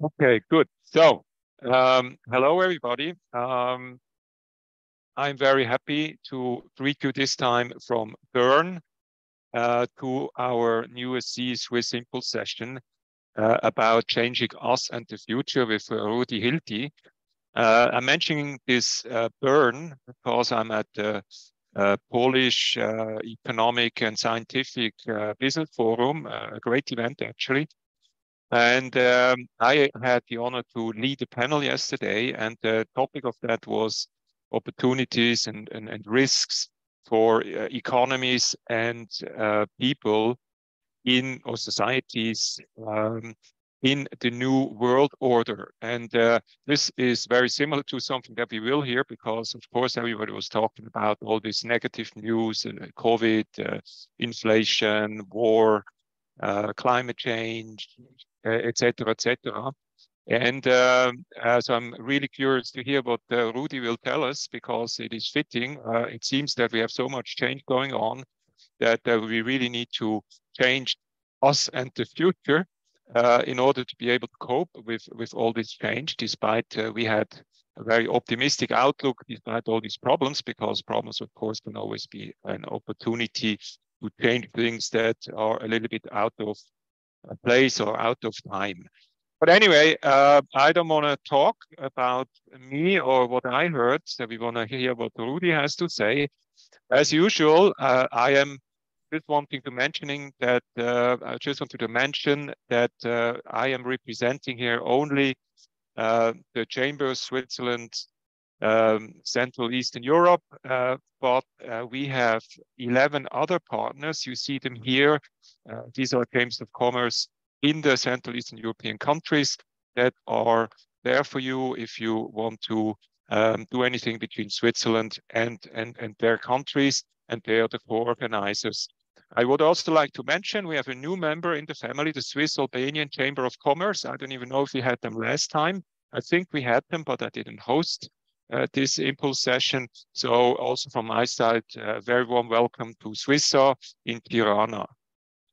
Okay, good. So, hello everybody. I'm very happy to greet you this time from Bern to our newest C Swiss Impulse session about changing us and the future with Rudi Hilti. I'm mentioning this Bern because I'm at the Polish Economic and Scientific Business Forum, a great event actually. And I had the honor to lead a panel yesterday, and the topic of that was opportunities and risks for economies and people in or societies in the new world order. And this is very similar to something that we will hear because, of course, everybody was talking about all this negative news, COVID, inflation, war, climate change, et cetera, et cetera. And so I'm really curious to hear what Rudi will tell us because it is fitting. It seems that we have so much change going on that we really need to change us and the future in order to be able to cope with all this change, despite we had a very optimistic outlook despite all these problems, because problems, of course, can always be an opportunity to change things that are a little bit out of place or out of time. But anyway, I don't want to talk about me or what I heard. So we want to hear what Rudi has to say. As usual, I am just wanting to mentioning that I just wanted to mention that I am representing here only the Chamber of Switzerland, Central Eastern Europe, but we have 11 other partners. You see them here. These are chambers of commerce in the Central Eastern European countries that are there for you if you want to do anything between Switzerland and their countries, and they are the co-organizers. I would also like to mention we have a new member in the family, the Swiss Albanian Chamber of Commerce. I don't even know if we had them last time. I think we had them, but I didn't host this impulse session. So also from my side, very warm welcome to Swissa in Tirana.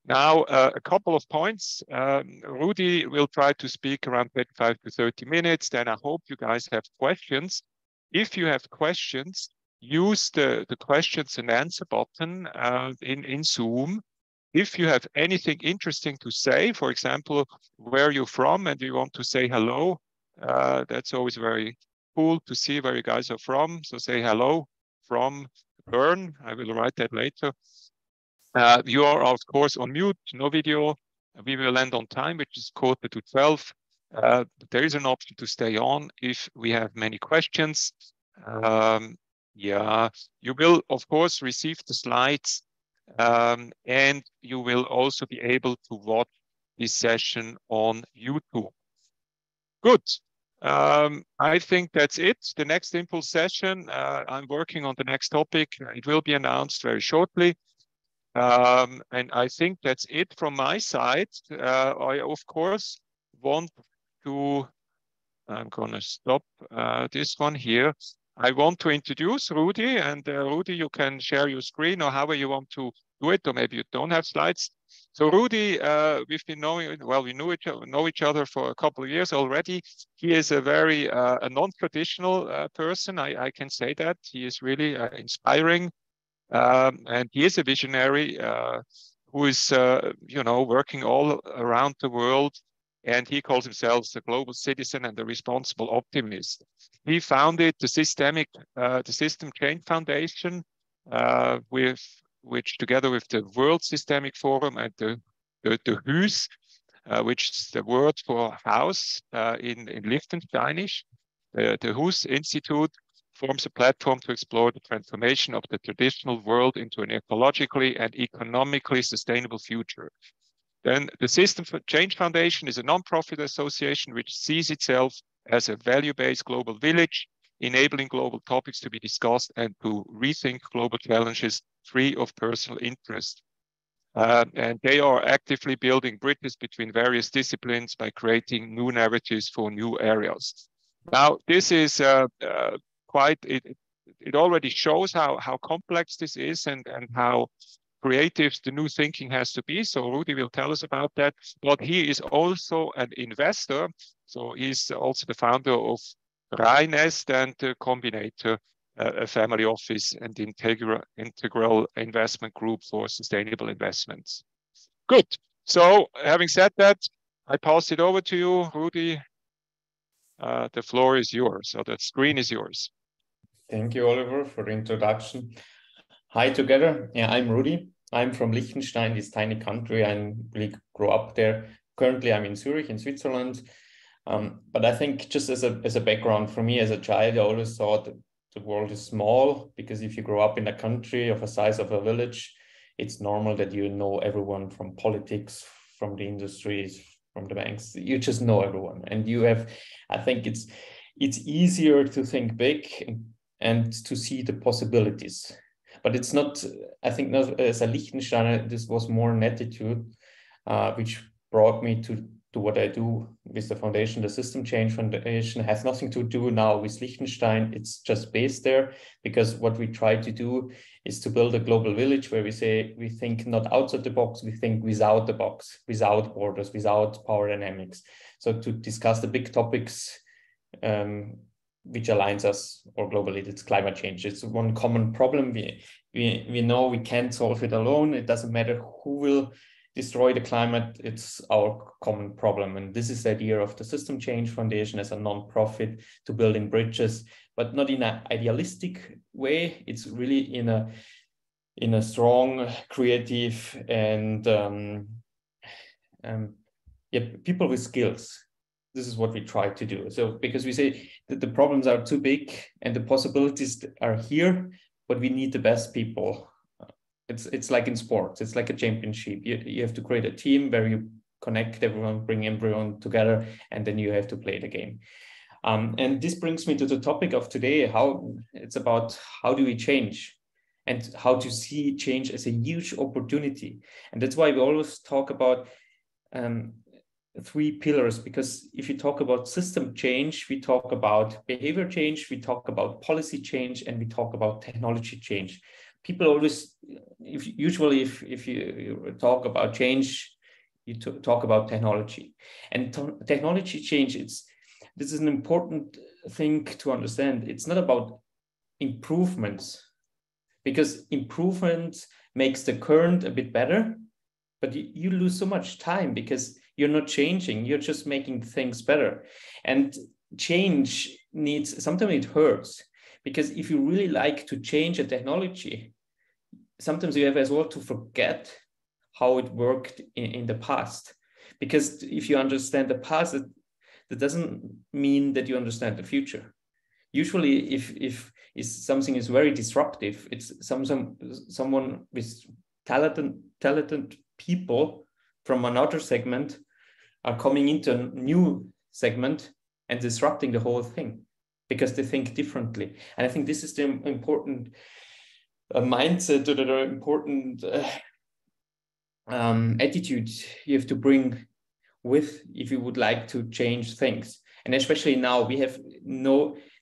Now, a couple of points. Rudi will try to speak around 25 to 30 minutes. Then I hope you guys have questions. If you have questions, use the questions and answer button in Zoom. If you have anything interesting to say, for example, where you're from and you want to say hello, that's always very cool to see where you guys are from. So say hello from Bern. I will write that later. You are, of course, on mute, no video. We will end on time, which is quarter to 12. There is an option to stay on if we have many questions. Yeah, you will, of course, receive the slides, and you will also be able to watch this session on YouTube. Good. I think that's it. The next impulse session, I'm working on the next topic. It will be announced very shortly. And I think that's it from my side. I, of course, want to, I'm going to stop this one here. I want to introduce Rudi, and Rudi, you can share your screen or however you want to do it, or maybe you don't have slides. So Rudi, we've been knowing, well, we know each other for a couple of years already. He is a very a non-traditional person, I can say that. He is really inspiring. And he is a visionary who is, working all around the world. And he calls himself a global citizen and a responsible optimist. He founded the System Change Foundation, which together with the World Systemic Forum and the HUS, which is the word for house in Liechtensteinish, the HUS Institute forms a platform to explore the transformation of the traditional world into an ecologically and economically sustainable future. Then the System Change Foundation is a non-profit association which sees itself as a value-based global village, enabling global topics to be discussed and to rethink global challenges free of personal interest. And they are actively building bridges between various disciplines by creating new narratives for new areas. Now, this is it already shows how complex this is and how creative the new thinking has to be. So Rudi will tell us about that. But he is also an investor So he's also the founder of Rheinest and Combinator, a family office and integral investment group for sustainable investments. Good. So having said that, I pass it over to you, Rudi. The floor is yours, or the screen is yours. Thank you, Oliver, for the introduction. Hi together. Yeah, I'm Rudi. I'm from Liechtenstein, this tiny country. I really grew up there. Currently, I'm in Zurich, in Switzerland. But I think just as a background for me as a child, I always thought that the world is small, because if you grow up in a country of a size of a village, it's normal that you know everyone from politics, from the industries, from the banks. You just know everyone, and you have. I think it's easier to think big and to see the possibilities. But it's not. I think not as a Liechtensteiner, this was more an attitude, which brought me to what I do with the foundation. The System Change Foundation has nothing to do now with Liechtenstein. It's just based there, because what we try to do is to build a global village where we say we think not outside the box, we think without the box, without borders, without power dynamics. So to discuss the big topics which aligns us all globally, it's climate change. It's one common problem. We know we can't solve it alone. It doesn't matter who will destroy the climate, it's our common problem. And this is the idea of the System Change Foundation as a non-profit, to building bridges, but not in an idealistic way. It's really in a strong, creative, and people with skills. This is what we try to do. So because we say that the problems are too big and the possibilities are here, but we need the best people. It's like in sports, it's like a championship. You have to create a team where you connect everyone, bring everyone together, and then you have to play the game. And this brings me to the topic of today, how it's about how do we change, and how to see change as a huge opportunity. And that's why we always talk about 3 pillars, because if you talk about system change, we talk about behavior change, we talk about policy change, and we talk about technology change. People always, if you talk about change, you talk about technology. And technology change, this is an important thing to understand. It's not about improvements, because improvement makes the current a bit better, but you lose so much time because you're not changing, you're just making things better. And change sometimes it hurts, because if you really like to change a technology, sometimes you have as well to forget how it worked in the past. Because if you understand the past, that doesn't mean that you understand the future. Usually, if something is very disruptive, it's someone with talented people from another segment are coming into a new segment and disrupting the whole thing, because they think differently. And I think this is the important mindset, or the important attitude you have to bring with if you would like to change things. And especially now,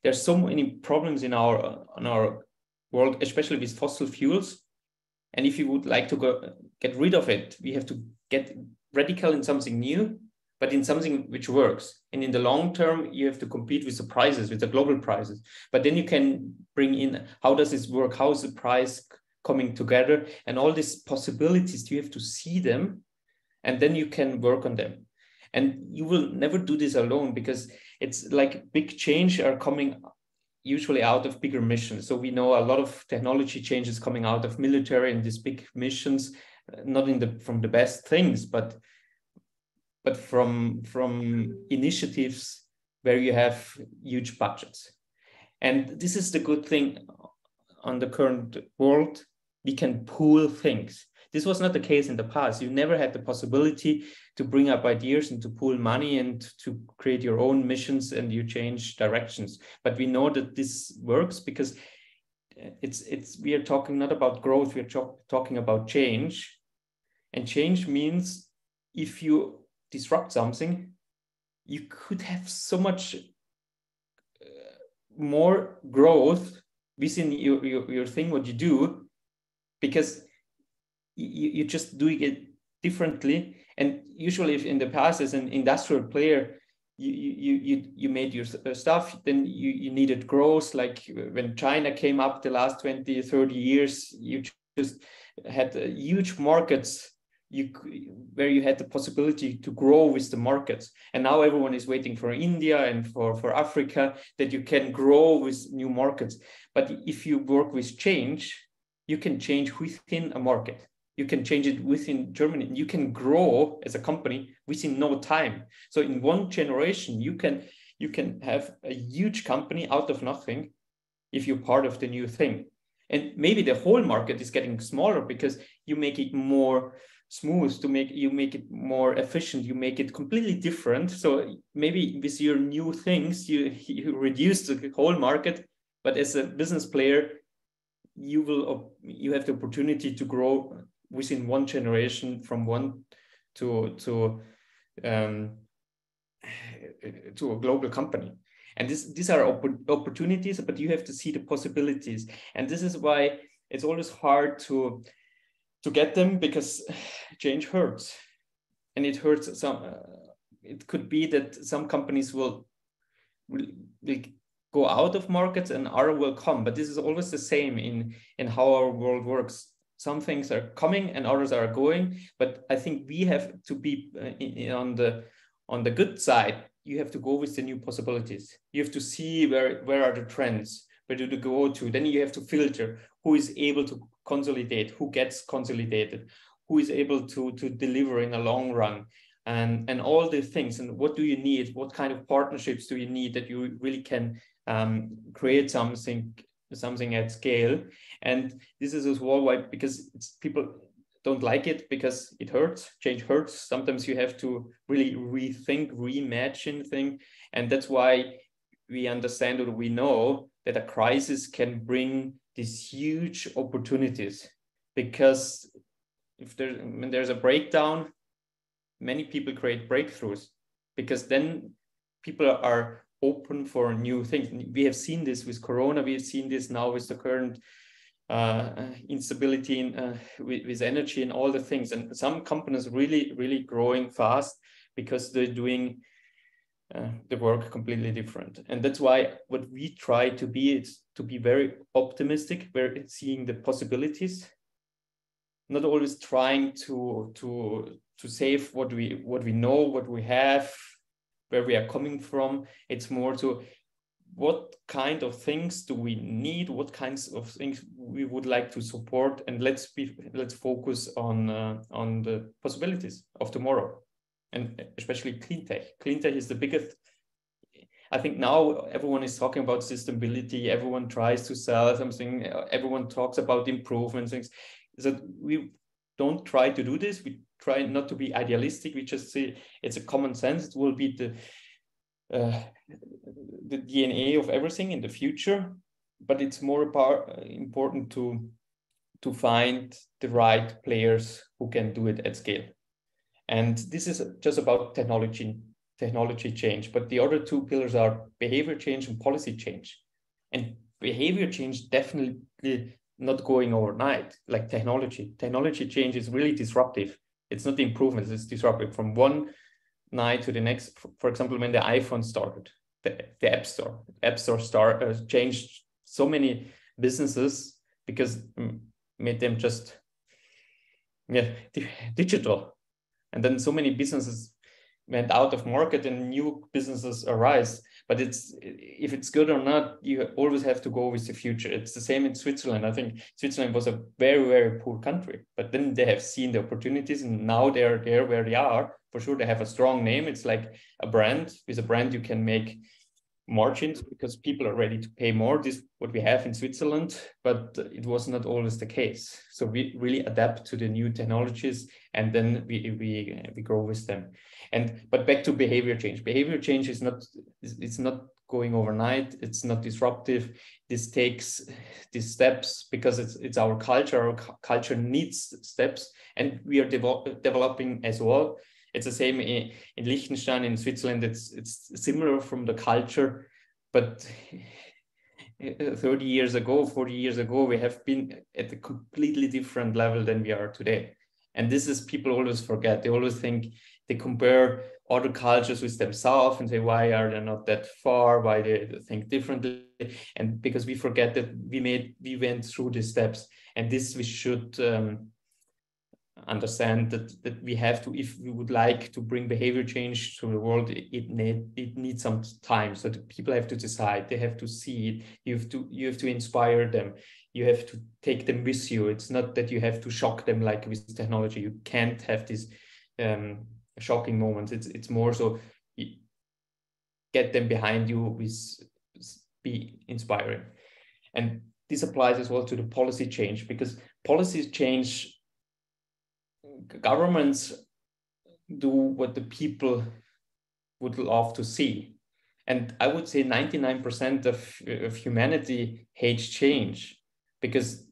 there's so many problems in our world, especially with fossil fuels. And if you would like to get rid of it, we have to get radical in something new, but in something which works. And in the long term, you have to compete with the prices, with the global prices. But then you can bring in, how does this work? How is the price coming together? And all these possibilities, you have to see them, and then you can work on them. And you will never do this alone, because it's like big change are coming usually out of bigger missions. So we know a lot of technology changes coming out of military and these big missions, not from the best things, but from initiatives where you have huge budgets. And this is the good thing on the current world. We can pool things. This was not the case in the past. You never had the possibility to bring up ideas and to pool money and to create your own missions, and you change directions. But we know that this works because we are talking not about growth, we are talking about change. And change means if you disrupt something, you could have so much more growth within your thing, what you do, because you're just doing it differently. And usually if in the past, as an industrial player, you made your stuff, then you needed growth. Like when China came up the last 20, 30 years, you just had huge markets where you had the possibility to grow with the markets. And now everyone is waiting for India and for Africa, that you can grow with new markets. But if you work with change, you can change within a market. You can change it within Germany. You can grow as a company within no time. So in one generation, you can have a huge company out of nothing if you're part of the new thing. And maybe the whole market is getting smaller because you make it more smooth, you make it more efficient, you make it completely different. So maybe with your new things, you reduce the whole market, but as a business player, you have the opportunity to grow within one generation from one to a global company. And these are opportunities, but you have to see the possibilities. And this is why it's always hard to get them, because change hurts. And it hurts some. It could be that some companies will go out of markets and others will come. But this is always the same in how our world works. Some things are coming and others are going. But I think we have to be on the good side. You have to go with the new possibilities. You have to see where are the trends, where do they go to. Then you have to filter who is able to consolidate, who gets consolidated, who is able to deliver in a long run, and all the things. And what do you need? What kind of partnerships do you need that you really can create something at scale? And this is as worldwide, because people don't like it because it hurts. Change hurts. Sometimes you have to really rethink, reimagine things. And that's why we understand, or we know, that a crisis can bring these huge opportunities. Because when there's a breakdown, many people create breakthroughs, because then people are open for new things. We have seen this with Corona. We have seen this now with the current instability with energy and all the things. And some companies really growing fast because they're doing the work completely different. And that's why what we try to be is to be very optimistic, very seeing the possibilities, not always trying to save what we know, what we have, where we are coming from. It's more to what kind of things do we need, what kinds of things we would like to support, and let's focus on the possibilities of tomorrow, and especially clean tech. Clean tech is the biggest. I think now everyone is talking about sustainability. Everyone tries to sell something. Everyone talks about improvement things. So we don't try to do this. We try not to be idealistic. We just say it's a common sense. It will be the DNA of everything in the future, but it's more important to find the right players who can do it at scale. And this is just about technology change, but the other two pillars are behavior change and policy change. And behavior change definitely not going overnight, like technology. Technology change is really disruptive. It's not the improvements, it's disruptive from one night to the next. For example, when the iPhone started, the App Store changed so many businesses because made them just digital. And then so many businesses went out of market and new businesses arise. But if it's good or not, you always have to go with the future. It's the same in Switzerland. I think Switzerland was a very, very poor country, but then they have seen the opportunities and now they're there where they are. For sure, they have a strong name. It's like a brand. With a brand, you can make margins because people are ready to pay more. This is what we have in Switzerland, but it was not always the case. So we really adapt to the new technologies and then we grow with them. But back to behavior change. Behavior change is not going overnight. It's not disruptive. This takes these steps because it's our culture. Our culture needs steps, and we are developing as well. It's the same in Liechtenstein, in Switzerland. It's similar from the culture, but 30 years ago, 40 years ago, we have been at a completely different level than we are today. And this is, people always forget. They always think, they compare other cultures with themselves and say, why are they not that far? Why they think differently? And because we forget that we went through these steps, and this we should understand that we have to, if we would like to bring behavior change to the world, it needs some time. So the people have to decide, they have to see it, you have to inspire them, you have to take them with you. It's not that you have to shock them like with technology. You can't have these shocking moments. It's more so get them behind you with be inspiring. And this applies as well to the policy change, because policy change, governments do what the people would love to see. And I would say 99% of humanity hates change because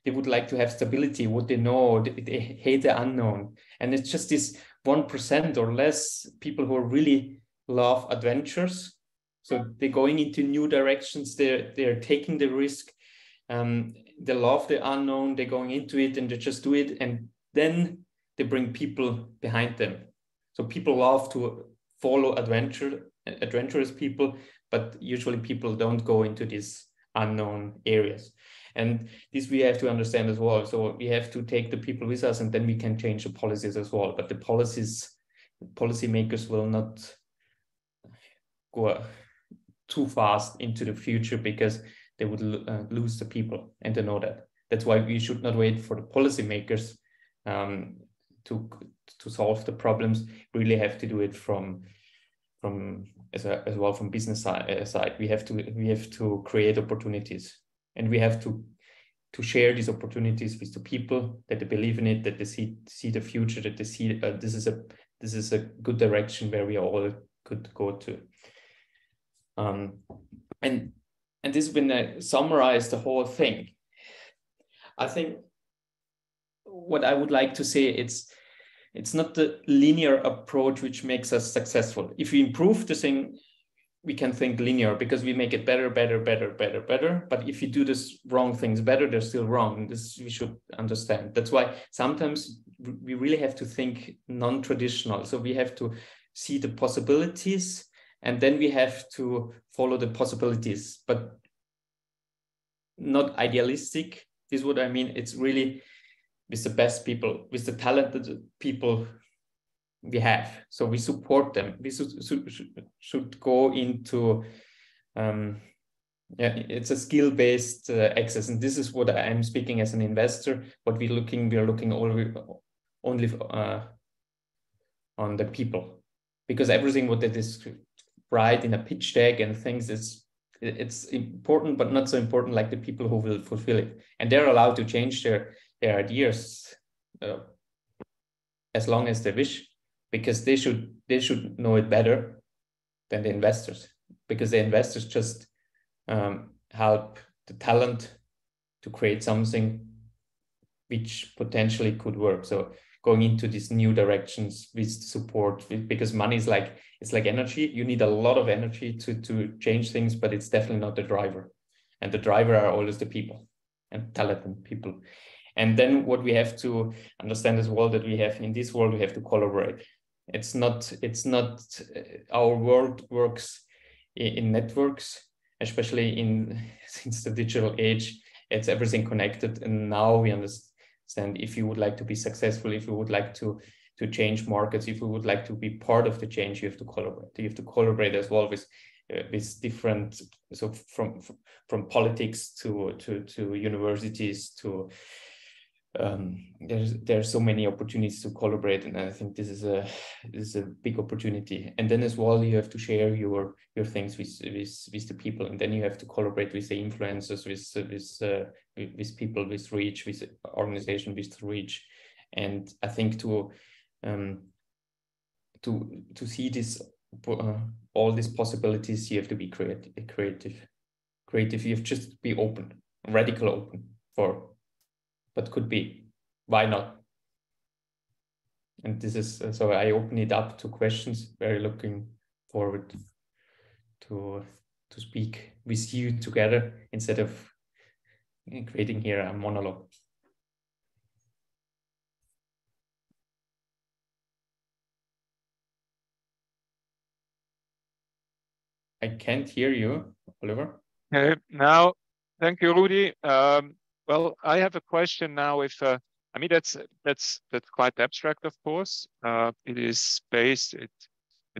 they would like to have stability, what they know, they hate the unknown. And it's just this 1% or less people who really love adventures. So they're going into new directions, they're taking the risk, they love the unknown, they're going into it and they just do it. And then they bring people behind them. So people love to follow adventurous people, but usually people don't go into these unknown areas. And this we have to understand as well. So we have to take the people with us, and then we can change the policies as well. But the policymakers will not go too fast into the future because they would lose the people, and they know that. That's why we should not wait for the policymakers to solve the problems. We really have to do it from as well from business side. We have to create opportunities, and we have to share these opportunities with the people, that they believe in it, that they see the future, that they see this is a good direction where we all could go to. And this, when I summarize the whole thing, I think what I would like to say, it's not the linear approach which makes us successful. If we improve the thing, we can think linear because we make it better. But if you do this wrong things better, they're still wrong. This we should understand. That's why sometimes we really have to think non-traditional. So we have to see the possibilities, and then we have to follow the possibilities, but not idealistic. This is what I mean. It's really with the best people, with the talented people we have. So we support them. We should go into, it's a skill-based access. And this is what I'm speaking as an investor. What we are looking only on the people, because everything what that is right in a pitch deck and things it's important, but not so important like the people who will fulfill it. And they're allowed to change their ideas as long as they wish, because they should know it better than the investors, because the investors just help the talent to create something which potentially could work. So going into these new directions with support, because money is it's like energy. You need a lot of energy to change things, but it's definitely not the driver. And the driver are always the people and talented people. And then what we have to understand as well, that we have in this world, we have to collaborate. It's not our world works in networks, especially since the digital age. It's everything connected. And now we understand, if you would like to be successful, if you would like to change markets, if you would like to be part of the change, you have to collaborate. You have to collaborate as well with different, so from politics to universities to there's so many opportunities to collaborate, and I think this is a big opportunity. And then as well, you have to share your things with the people, and then you have to collaborate with the influencers, with people with reach, with organization with reach. And I think to see this all these possibilities, you have to be creative. You have just to be open, radical open for. But could be, why not? And this is, so I open it up to questions. Very looking forward to speak with you together instead of creating here a monologue. I can't hear you, Oliver. Okay, now, thank you, Rudy. Well, I have a question now. If I mean that's quite abstract, of course. It is based. It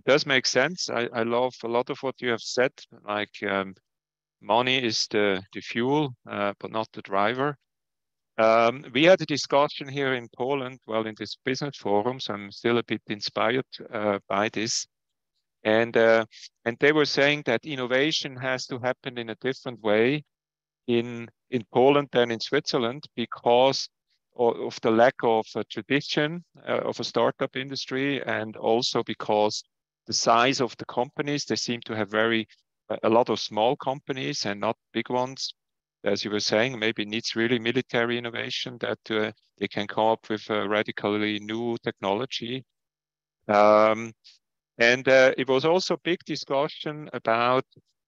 does make sense. I love a lot of what you have said. Like money is the fuel, but not the driver. We had a discussion here in Poland, well, in this business forum, so I'm still a bit inspired by this. And they were saying that innovation has to happen in a different way in Poland than in Switzerland because of the lack of a tradition of a startup industry, and also because the size of the companies, they seem to have a lot of small companies and not big ones. As you were saying, maybe it needs really military innovation that they can come up with a radically new technology. And it was also a big discussion about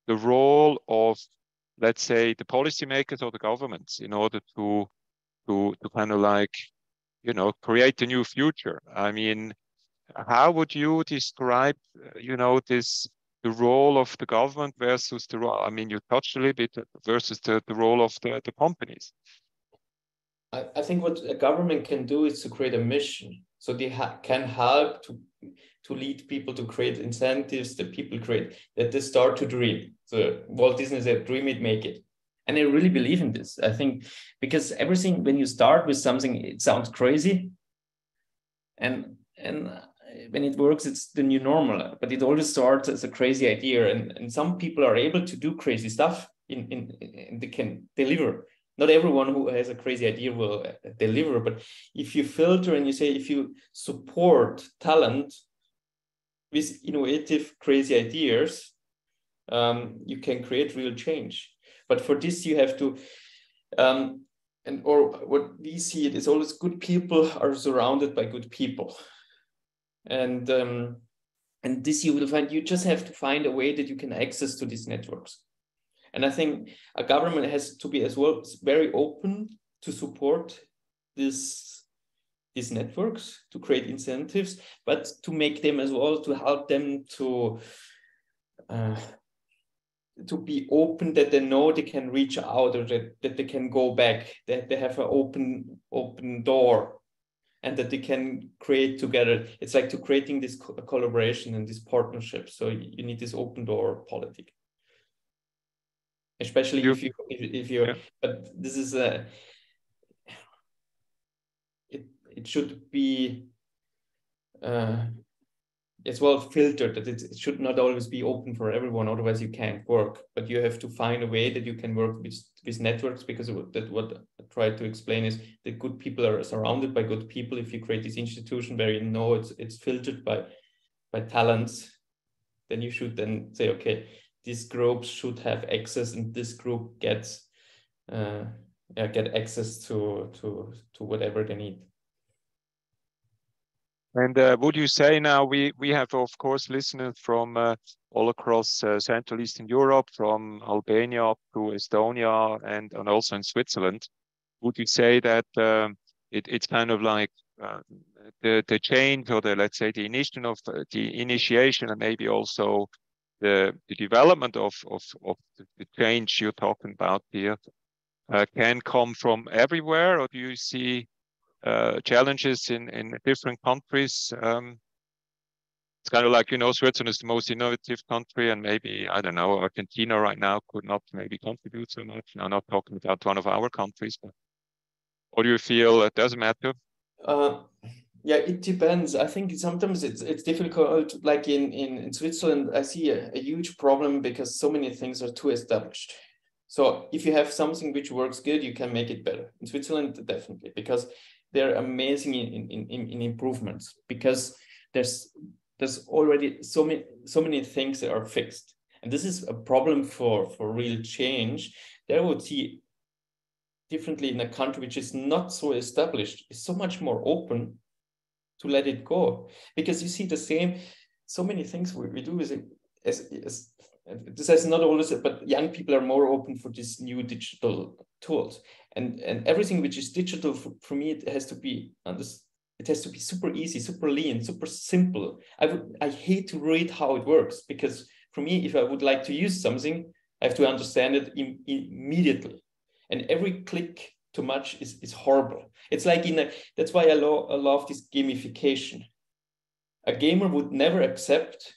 the role of, let's say, the policymakers or the governments in order to kind of like, you know, create a new future. I mean, how would you describe, you know, the role of the government versus the role, I mean, you touched a little bit versus the role of the companies. I think what a government can do is to create a mission. So they can help to lead people, to create incentives that people create, that they start to dream. So Walt Disney said, dream it, make it. And I really believe in this. I think because everything, when you start with something, it sounds crazy. And when it works, it's the new normal. But it always starts as a crazy idea. And some people are able to do crazy stuff and they can deliver. Not everyone who has a crazy idea will deliver, but if you filter and you say, if you support talent with innovative, crazy ideas, you can create real change. But for this, you have to, or what we see it is always good people are surrounded by good people. And this you will find, you just have to find a way that you can access to these networks. And I think a government has to be as well very open to support these networks, to create incentives, but to make them as well, to help them to be open, that they know they can reach out, or that they can go back, that they have an open door, and that they can create together. It's like to creating this collaboration and this partnership. So you need this open door politic. Especially if you're, yeah. But this is it should be as well filtered, that it should not always be open for everyone, otherwise you can't work. But you have to find a way that you can work with networks, because that what I try to explain is that good people are surrounded by good people. If you create this institution where you know it's filtered by talents, then you should then say, okay, these groups should have access, and this group gets get access to whatever they need. And would you say now we have, of course, listeners from all across Central Eastern Europe, from Albania up to Estonia and also in Switzerland. Would you say that it's kind of like the change, or let's say the initiation and maybe also the development of the change you're talking about here can come from everywhere, or do you see challenges in different countries? It's kind of like, you know, Switzerland is the most innovative country, and maybe, I don't know, Argentina right now could not maybe contribute so much. Now, not talking about one of our countries, but or do you feel it doesn't matter? Yeah, it depends. I think sometimes it's difficult. Like in Switzerland, I see a huge problem because so many things are too established. So if you have something which works good, you can make it better. In Switzerland, definitely, because they're amazing in improvements, because there's already so many things that are fixed. And this is a problem for real change. There I would see differently in a country which is not so established, is so much more open to let it go, because you see the same, so many things we do is as this has not always, but young people are more open for these new digital tools, and everything which is digital for me, it has to be super easy, super lean, super simple. I hate to read how it works, because for me, if I would like to use something, I have to understand it immediately. And every click too much is horrible. It's like that's why I love this gamification. A gamer would never accept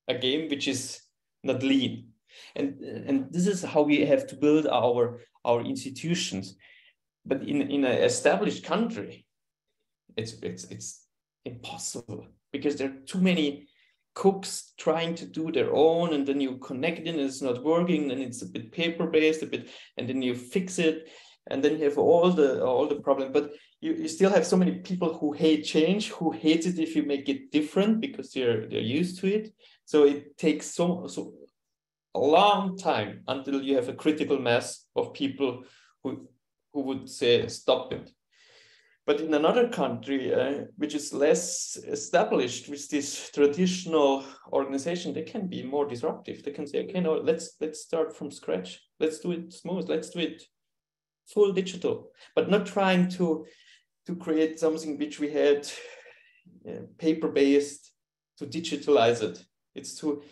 a game which is not lean. And this is how we have to build our institutions. But in an established country, it's impossible, because there are too many cooks trying to do their own, and then you connect it and it's not working, and it's a bit paper-based, and then you fix it, and then you have all the problem. But you still have so many people who hate change, who hate it if you make it different, because they're used to it. So it takes so a long time until you have a critical mass of people who would say stop it. But in another country, which is less established with this traditional organization, they can be more disruptive. They can say, okay, no, let's start from scratch. Let's do it smooth. Let's do it full digital, but not trying to create something which we had paper-based, to digitalize it. It's to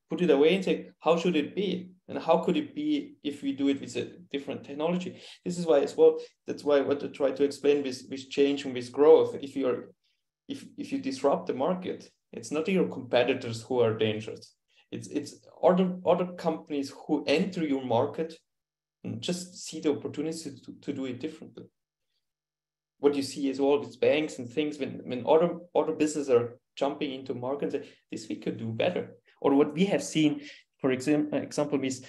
put it away and say, how should it be? And how could it be if we do it with a different technology? This is why as well, that's why what I try to explain with change and with growth. If you disrupt the market, it's not your competitors who are dangerous. It's other companies who enter your market and just see the opportunity to do it differently. What you see is all these banks and things, when other businesses are jumping into markets, this we could do better. Or what we have seen, for example, with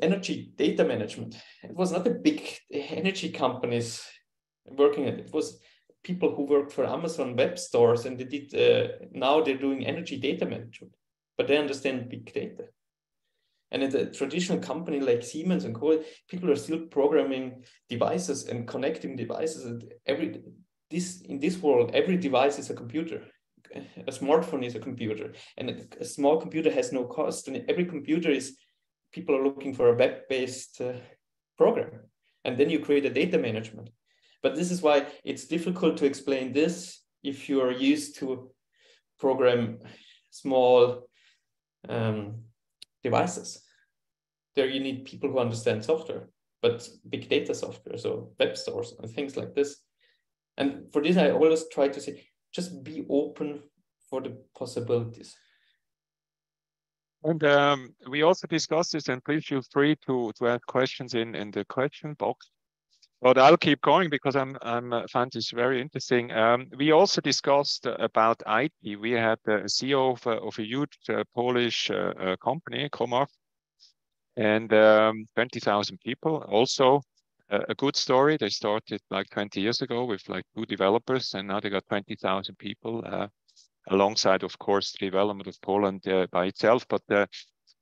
energy data management. It was not the big energy companies working it. It was people who worked for Amazon web stores, and they did. Now they're doing energy data management, but they understand big data. And at a traditional company like Siemens and Co, people are still programming devices and connecting devices. And in this world, every device is a computer. A smartphone is a computer, and a small computer has no cost. And every computer people are looking for a web-based program. And then you create a data management. But this is why it's difficult to explain this if you are used to program small devices. There you need people who understand software, but big data software, so web stores and things like this. And for this, I always try to say, just be open for the possibilities. And we also discussed this, and please feel free to add questions in the question box. But I'll keep going because I find this very interesting. We also discussed about IT. We had the CEO of a huge Polish company, Comarch, and 20,000 people. Also a good story. They started like 20 years ago with like 2 developers, and now they got 20,000 people alongside, of course, the development of Poland by itself. But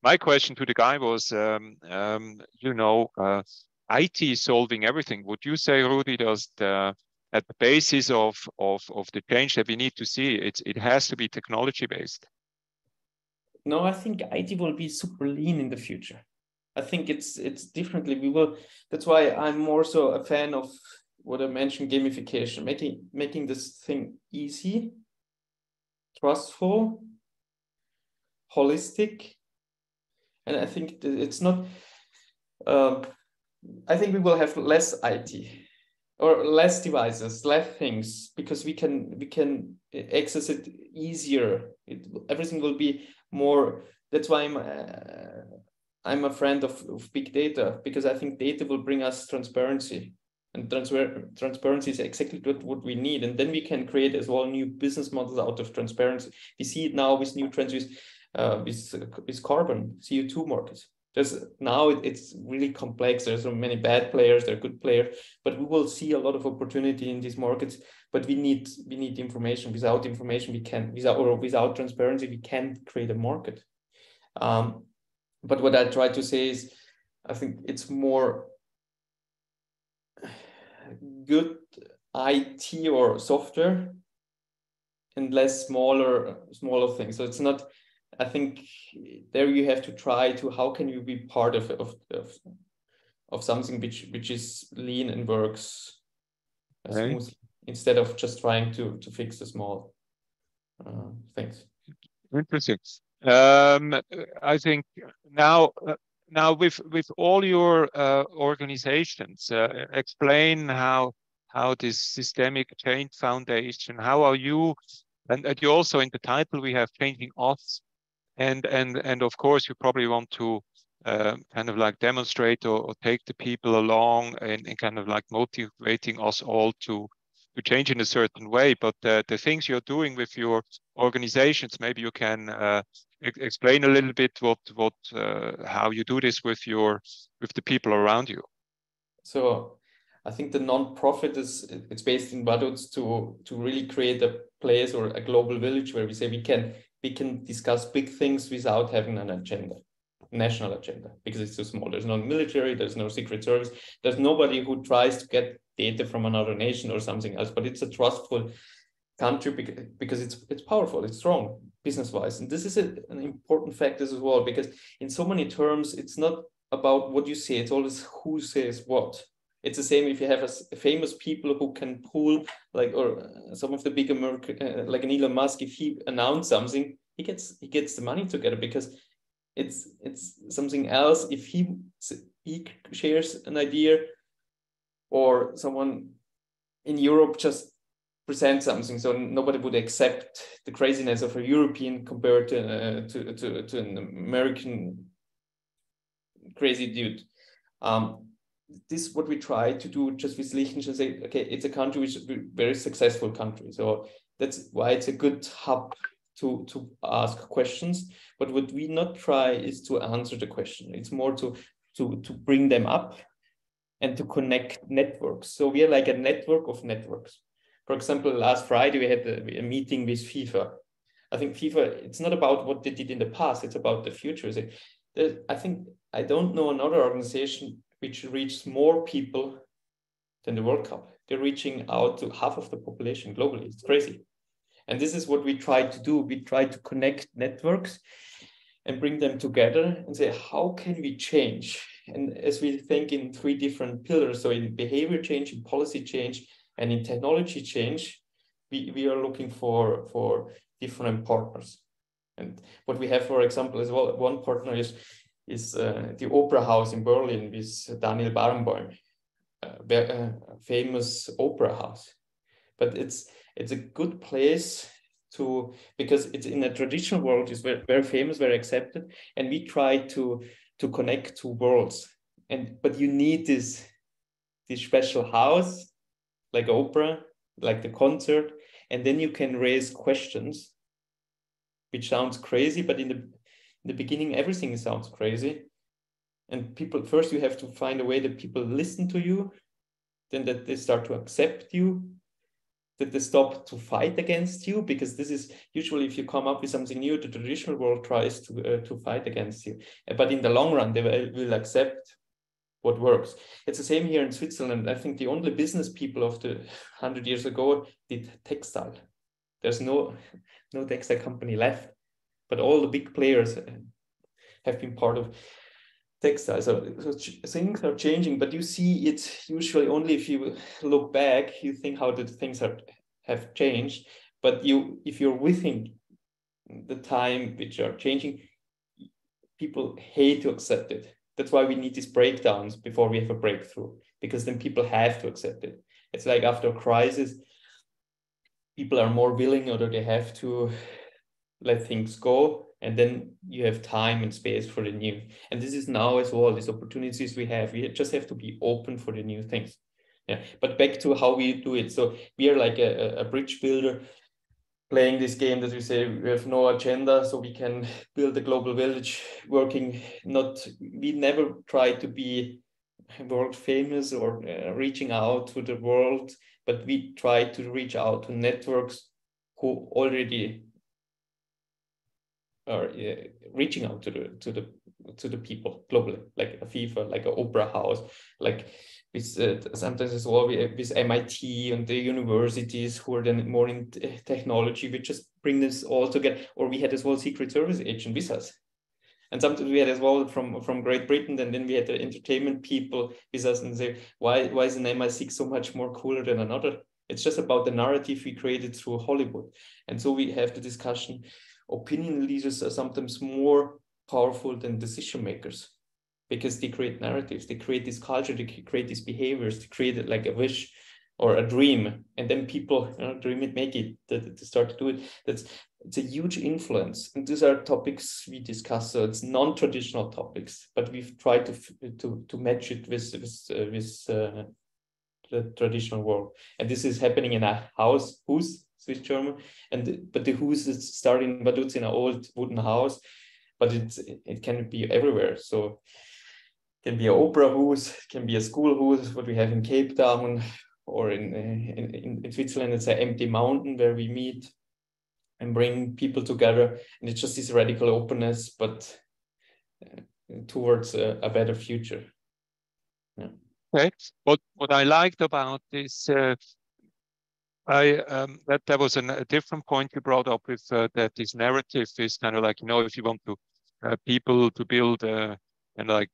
my question to the guy was, IT is solving everything. Would you say, Rudi, does at the basis of the change that we need to see, it has to be technology based? No, I think IT will be super lean in the future. I think it's differently. That's why I'm more so a fan of what I mentioned, gamification, making this thing easy, trustful, holistic. And I think it's not, I think we will have less IT or less devices, less things, because we can access it easier. Everything will be more. That's why I'm a friend of big data, because I think data will bring us transparency, and transparency is exactly what we need. And then we can create as well new business models out of transparency. We see it now with new trends with carbon, CO2 markets. It's really complex. There's so many bad players, there are good players, but we will see a lot of opportunity in these markets. But we need information. Without information, without transparency, we can't create a market. But what I try to say is, I think it's more good IT or software and less smaller things. So it's not, I think there you have to try to, how can you be part of something which is lean and works smoothly, instead of just trying to fix the small things. Interesting. I think now with all your organizations, explain how this systemic change foundation, how are you, and you also in the title we have changing us, and of course you probably want to kind of like demonstrate or take the people along and kind of like motivating us all to change in a certain way. But the things you're doing with your organizations, maybe you can explain a little bit what how you do this with the people around you. So I think the non-profit it's based in Vaduz to really create a place or a global village where we say we can discuss big things without having an agenda, national agenda, because it's too small. There's no military, there's no secret service, there's nobody who tries to get data from another nation or something else, but it's a trustful country because it's powerful, it's strong business-wise. And this is an important factor as well, because in so many terms, it's not about what you say, it's always who says what. It's the same if you have a famous people who can pull, like, or some of the big American, like an Elon Musk, if he announced something, he gets the money together, because it's something else if he shares an idea, or someone in Europe just present something, so nobody would accept the craziness of a European compared to an American crazy dude. This is what we try to do just with Liechtenstein. Say, okay, it's a country which is a very successful country, so that's why it's a good hub to ask questions. But what we not try is to answer the question. It's more to bring them up and to connect networks. So we are like a network of networks. For example, last Friday, we had a meeting with FIFA. I think FIFA, it's not about what they did in the past, it's about the future. I think I don't know another organization which reaches more people than the World Cup. They're reaching out to half of the population globally. It's crazy. And this is what we try to do. We try to connect networks and bring them together and say, how can we change? And as we think in 3 different pillars, so in behavior change, in policy change, and in technology change, we are looking for different partners. And what we have, for example, as well, one partner is the Opera House in Berlin with Daniel Barenboim, a famous opera house. But it's a good place because it's in a traditional world, it's very, very famous, very accepted, and we try to connect 2 worlds. But you need this special house, like opera, like the concert, and then you can raise questions, which sounds crazy, but in the beginning, everything sounds crazy. And people, first you have to find a way that people listen to you, then that they start to accept you, that they stop to fight against you, because this is usually if you come up with something new, the traditional world tries to fight against you. But in the long run, they will accept what works. It's the same here in Switzerland. I think the only business people of the 100 years ago did textile. There's no textile company left, but all the big players have been part of textile. So things are changing, but you see it usually only if you look back, you think how the things have changed. But if you're within the time which are changing, people hate to accept it. That's why we need these breakdowns before we have a breakthrough, because then people have to accept it. It's like after a crisis, people are more willing, or they have to let things go, and then you have time and space for the new. And this is now as well, these opportunities we just have to be open for the new things. Yeah, but back to how we do it. So we are like a bridge builder, playing this game that we say we have no agenda, so we can build a global village working. We never try to be world famous or reaching out to the world, but we try to reach out to networks who already are reaching out to the people globally, like a FIFA, like an opera house, like with sometimes as well with MIT and the universities who are then more in technology. We just bring this all together. Or we had as well Secret Service agent with us, and sometimes we had as well from Great Britain, and then we had the entertainment people with us, and say, why is an MI6 so much more cooler than another? It's just about the narrative we created through Hollywood. And so we have the discussion, opinion leaders are sometimes more powerful than decision makers, because they create narratives, they create this culture, they create these behaviors, they create it like a wish or a dream, and then people, you know, dream it, make it, to start to do it. It's a huge influence, and these are topics we discuss. So it's non-traditional topics, but we've tried to match it with the traditional world. And this is happening in a house, Hus, Swiss German, but the Hus is starting in Vaduz in an old wooden house, but it can be everywhere. So it can be an opera house, it can be a school house, what we have in Cape Town, or in Switzerland, it's an empty mountain where we meet and bring people together. And it's just this radical openness, but towards a better future. Yeah. Okay. What I liked about this, that was a different point you brought up with that this narrative is kind of like, you know, if you want to people to build and like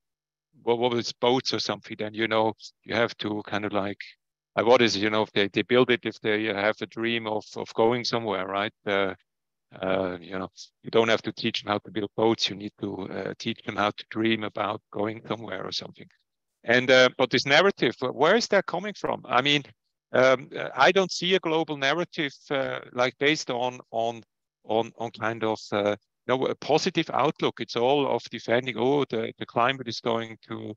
what was boats or something, then you know you have to kind of like what is it, you know, if they build it, if they have a dream of going somewhere, right? You know, you don't have to teach them how to build boats. You need to teach them how to dream about going somewhere or something. And but this narrative, where is that coming from? I mean, I don't see a global narrative like based on kind of no, a positive outlook. It's all of defending. Oh, the climate is going to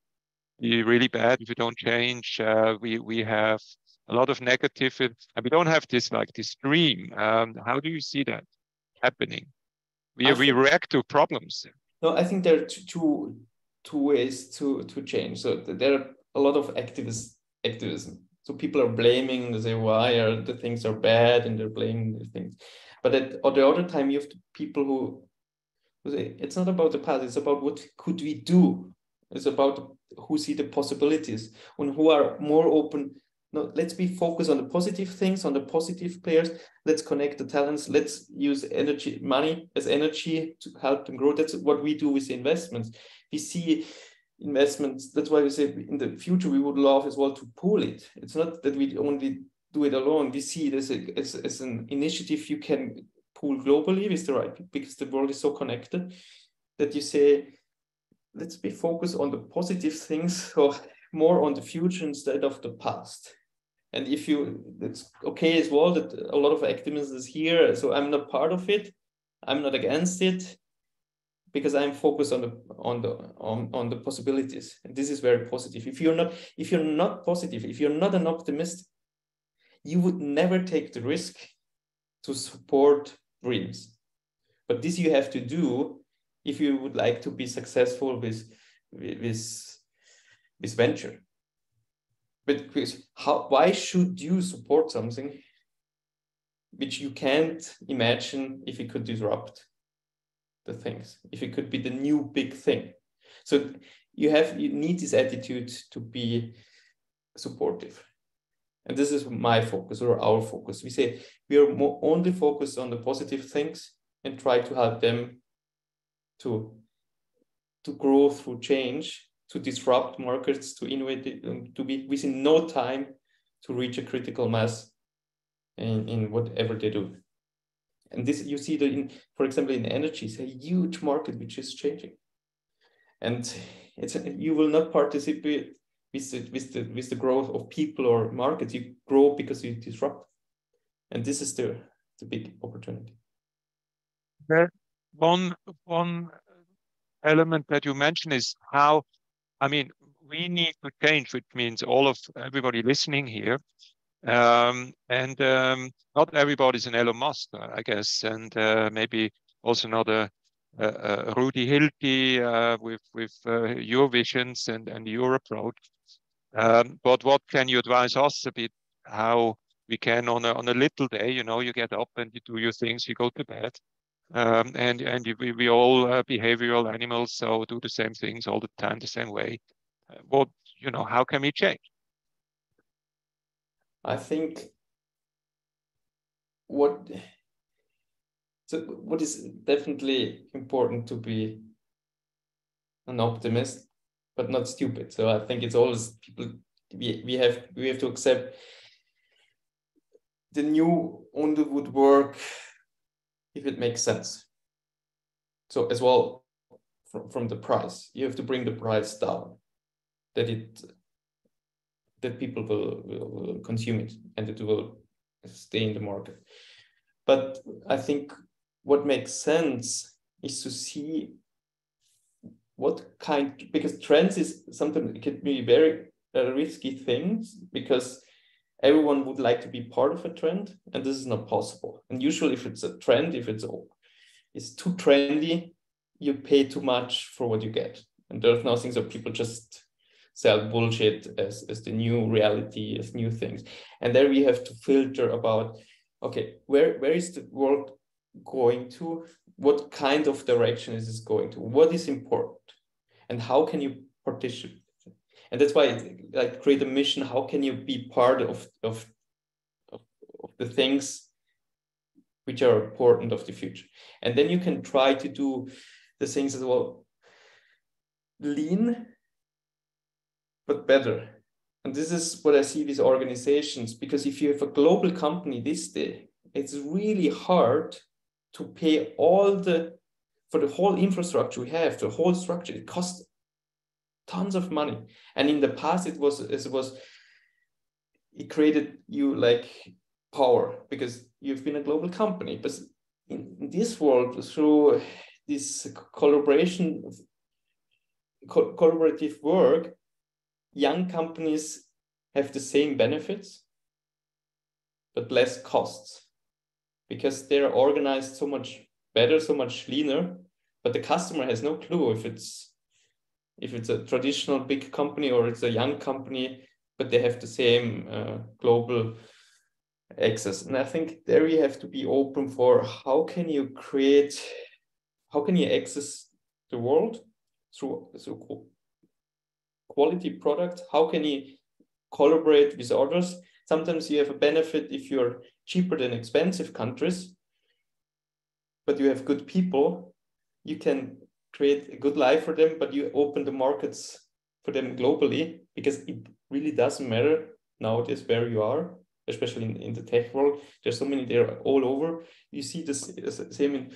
be really bad if we don't change. We have a lot of negative, and we don't have this like this dream. How do you see that happening? We react to problems. No, I think there are two ways to change. So there are a lot of activism. So people are blaming, they say, why are the things are bad, and they're blaming the things. But at the other time, you have people who say, it's not about the past, it's about what could we do. It's about who see the possibilities and who are more open. No, let's be focused on the positive things, on the positive players. Let's connect the talents. Let's use money as energy to help them grow. That's what we do with investments. We see investments. That's why we say in the future we would love as well to pool it. It's not that we only do it alone. We see it as an initiative you can pool globally with the right people, because the world is so connected that you say, let's be focused on the positive things, or more on the future instead of the past. And if it's okay as well that a lot of activism is here, so I'm not part of it, I'm not against it, because I'm focused on the possibilities. And this is very positive. If you're not positive, if you're not an optimist, you would never take the risk to support dreams. But this you have to do if you would like to be successful with venture. But why should you support something which you can't imagine if it could disrupt the things, if it could be the new big thing? So you need this attitude to be supportive. And this is my focus, or our focus. We say we are only focused on the positive things and try to help them to grow through change, to disrupt markets, to innovate, to be within no time to reach a critical mass in whatever they do. And this you see that for example, in energy, it's a huge market which is changing, and you will not participate with the growth of people or markets. You grow because you disrupt, and this is the big opportunity. One element that you mentioned is how, I mean, we need to change, which means everybody listening here. Not everybody's an Elon Musk, I guess, and maybe also not a Rudi Hilti with your visions and your approach. But what can you advise us a bit how we can on a little day, you know, you get up and you do your things, you go to bed. We all behavioral animals, so do the same things all the time, the same way. How can we change? I think what is definitely important to be an optimist, but not stupid. So I think it's always people. We have to accept the new only would work if it makes sense. So as well, from the price, you have to bring the price down, that people will consume it and it will stay in the market. But I think what makes sense is to see what kind, because trends is something that can be very risky things, because everyone would like to be part of a trend, and this is not possible. And usually if it's a trend, if it's too trendy, you pay too much for what you get. And there's nothing, so people just sell bullshit as the new reality, as new things. And there we have to filter about, okay, where is the world going to? What kind of direction is this going to? What is important? And how can you participate? And that's why like create a mission. How can you be part of the things which are important of the future? And then you can try to do the things as well, lean, but better. And this is what I see these organizations, because if you have a global company this day, it's really hard to pay for the whole infrastructure we have, the whole structure. It costs tons of money. And in the past, it created you like power because you've been a global company. But in this world, through this collaborative work, young companies have the same benefits, but less costs, because they're organized so much better, so much leaner. But the customer has no clue if it's a traditional big company or it's a young company, but they have the same global access. And I think there you have to be open for how can you access the world through quality product? How can you collaborate with others? Sometimes you have a benefit if you're cheaper than expensive countries, but you have good people. You can create a good life for them, but you open the markets for them globally, because it really doesn't matter nowadays where you are, especially in the tech world. There's so many there all over. You see this same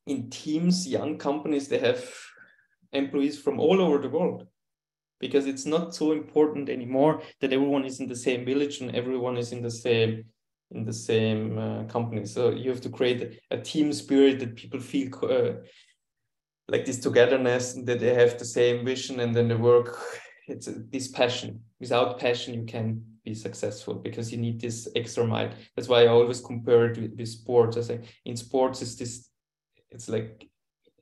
in teams, young companies, they have employees from all over the world, because it's not so important anymore that everyone is in the same village and everyone is in the same company. So you have to create a team spirit that people feel like this togetherness, and that they have the same vision, and then the work, it's this passion. Without passion, you can't be successful, because you need this extra mile. That's why I always compare it with sports. I say in sports it's like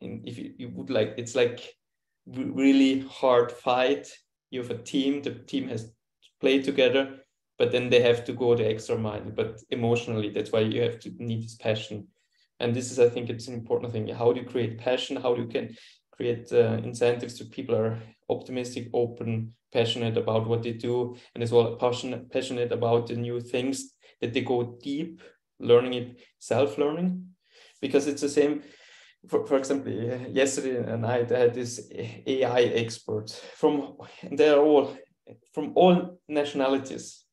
if you would like, it's like really hard fight. You have a team, the team has to play together, but then they have to go the extra mile, but emotionally. That's why you have to need this passion. And this is, I think it's an important thing. How do you create passion? How you can create incentives so people are optimistic, open, passionate about what they do, and as well passionate about the new things, that they go deep, learning it, self-learning. Because it's the same. For example, yesterday night I had this AI expert they're all from all nationalities.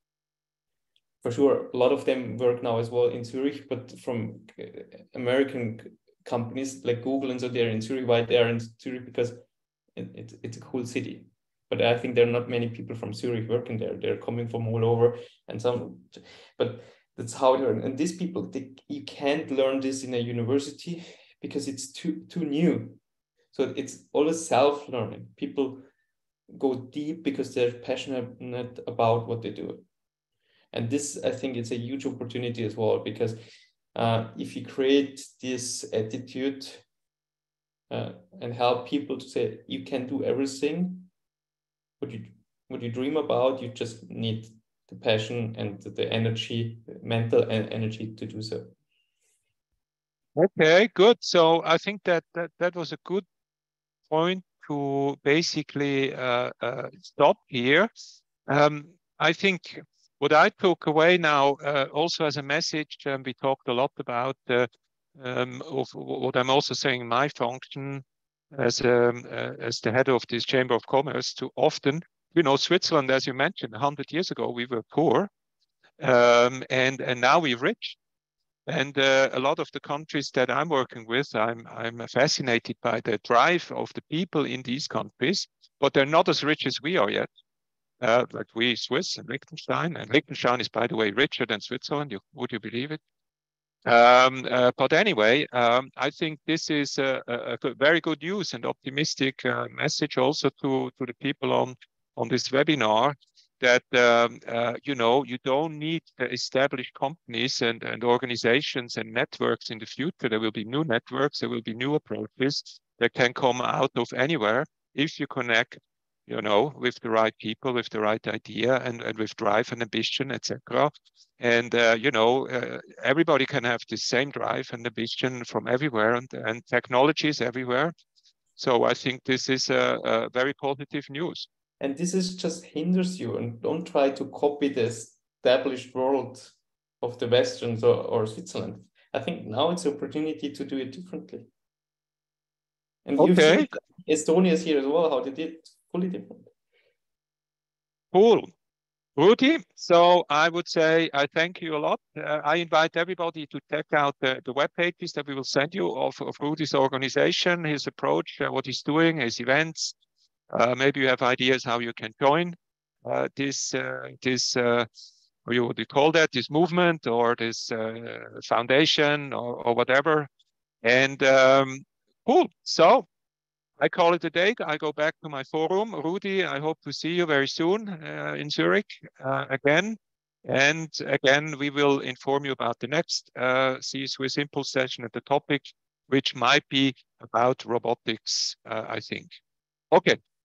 For sure, a lot of them work now as well in Zurich, but from American companies like Google, and so they're in Zurich. Why they are in Zurich? Because it's a cool city. But I think there are not many people from Zurich working there. They're coming from all over, but that's how they're. And these people, you can't learn this in a university, because it's too new. So it's always self-learning. People go deep because they're passionate about what they do. And this, I think, it's a huge opportunity as well, because if you create this attitude and help people to say, you can do everything, what you dream about, you just need the passion and the energy, mental energy to do so. Okay, good. So I think that was a good point to basically stop here. I think what I took away now, also as a message, we talked a lot about of what I'm also saying in my function as the head of this Chamber of Commerce. Too often, Switzerland, as you mentioned, 100 years ago we were poor, and now we're rich. And a lot of the countries that I'm working with, I'm fascinated by the drive of the people in these countries, but they're not as rich as we are yet. Like we Swiss and Liechtenstein is, by the way, richer than Switzerland. Would you believe it? But anyway, I think this is a very good news and optimistic message also to the people on this webinar, that you don't need established companies and organizations and networks in the future. There will be new networks, there will be new approaches that can come out of anywhere if you connect, with the right people, with the right idea, and with drive and ambition, etc. And everybody can have the same drive and ambition from everywhere, and technology is everywhere. So I think this is a very positive news. And this is just hinders you, and don't try to copy the established world of the Westerns or Switzerland. I think now it's an opportunity to do it differently. And you've seen Estonia's here as well, how they did fully different. Cool. Rudy, so I would say I thank you a lot. I invite everybody to check out the web pages that we will send you of Rudy's organization, his approach, what he's doing, his events. Maybe you have ideas how you can join this, what do you call that, this movement or this foundation or whatever. And cool. So I call it a day. I go back to my forum. Rudy, I hope to see you very soon in Zurich again. And again, we will inform you about the next CE Swiss Impulse session at the topic, which might be about robotics, I think. Okay.